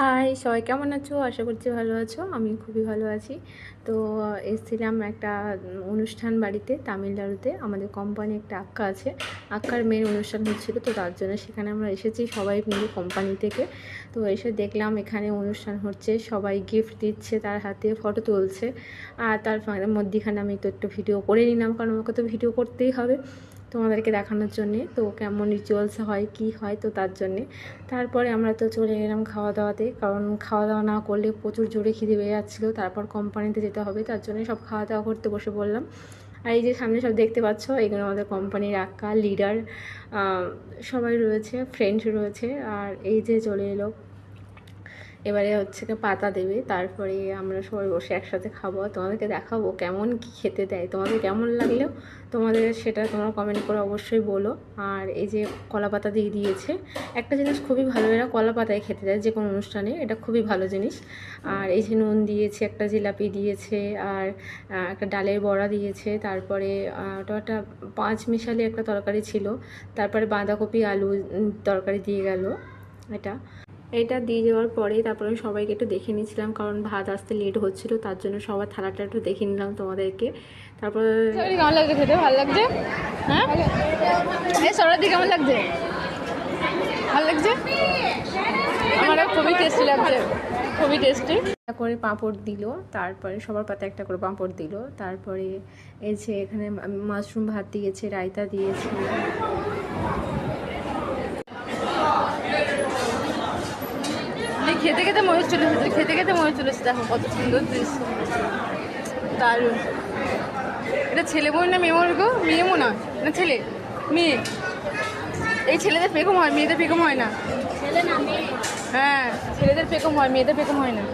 High, সবাই কেমন আছো? আশা করছি ভালো আছো। আমি খুবই ভালো আছি। তো এসেছিলাম একটা অনুষ্ঠান বাড়িতে, তামিলনাড়ুতে। আমাদের কোম্পানি একটা আক্কা আছে, আক্কার মেন অনুষ্ঠান হচ্ছিলো, তো তার জন্য সেখানে আমরা এসেছি সবাই মিলে কোম্পানি থেকে। তো এসে দেখলাম এখানে অনুষ্ঠান হচ্ছে, সবাই গিফট দিচ্ছে, তার হাতে ফটো তুলছে। আর তার মধ্যেখানে আমি তো একটু ভিডিও করে নিলাম, কারণ আমাকে তো ভিডিও করতেই হবে তোমাদেরকে দেখানোর জন্যে, তো কেমন রিচুয়ালস হয় কি হয়, তো তার জন্যে। তারপরে আমরা তো চলে গেলাম খাওয়া দাওয়াতে, কারণ খাওয়া দাওয়া না করলে প্রচুর জোরে খিদে পেয়ে যাচ্ছিলো। তারপর কোম্পানিতে যেতে হবে, তার জন্য সব খাওয়া দাওয়া করতে বসে পড়লাম। আর এই যে সামনে সব দেখতে পাচ্ছ, এগুলো আমাদের কোম্পানির আক্কা, লিডার, সবাই রয়েছে, ফ্রেন্ড রয়েছে। আর এই যে চলে এলো, এবারে হচ্ছে পাতা দেবে, তারপরে আমরা সবাই বসে একসাথে খাবো। তোমাদেরকে দেখাবো কেমন কী খেতে দেয়, তোমাদের কেমন লাগলেও তোমাদের সেটা তোমরা কমেন্ট করে অবশ্যই বলো। আর এই যে কলা পাতা দিয়ে দিয়েছে, একটা জিনিস খুবই ভালো, এরা কলা পাতায় খেতে দেয় যে কোনো অনুষ্ঠানে, এটা খুবই ভালো জিনিস। আর এই যে নুন দিয়েছে, একটা জিলাপি দিয়েছে, আর একটা ডালের বড়া দিয়েছে, তারপরে ওটা একটা পাঁচ মিশালি একটা তরকারি ছিল, তারপরে বাঁধাকপি আলু তরকারি দিয়ে গেল। এটা দিয়ে যাওয়ার পরে তারপরে সবাইকে একটু দেখে নিয়েছিলাম, কারণ ভাত আসতে লেট হচ্ছিলো, তার জন্য সবার থালাটা একটু দেখে নিলাম তোমাদেরকে। তারপর কেমন লাগছে খেতে? ভালো লাগছে? হ্যাঁ, এই সরাদি কেমন লাগছে? ভালো লাগছে? আমার খুবই টেস্টি লাগছে, খুবই টেস্টি। একটা করে পাঁপড় দিল, তারপরে সবার পাতে একটা করে পাঁপড় দিল। তারপরে এই যে এখানে মাশরুম ভাত দিয়েছে, রায়তা দিয়েছে। খেতে খেতে মনে চলে এসেছে, খেতে খেতে মনে চলে এসেছে। দেখো কত সুন্দর দৃশ্য, দারুণ। এটা ছেলে বোন না মেয়ে বোন গো? মেয়ে মনে হয় না, ছেলে মেয়ে। এই ছেলেদের পেকম হয়, মেয়েদের পেকম হয় না। হ্যাঁ, ছেলেদের পেকম হয়, মেয়েদের পেকম হয় না।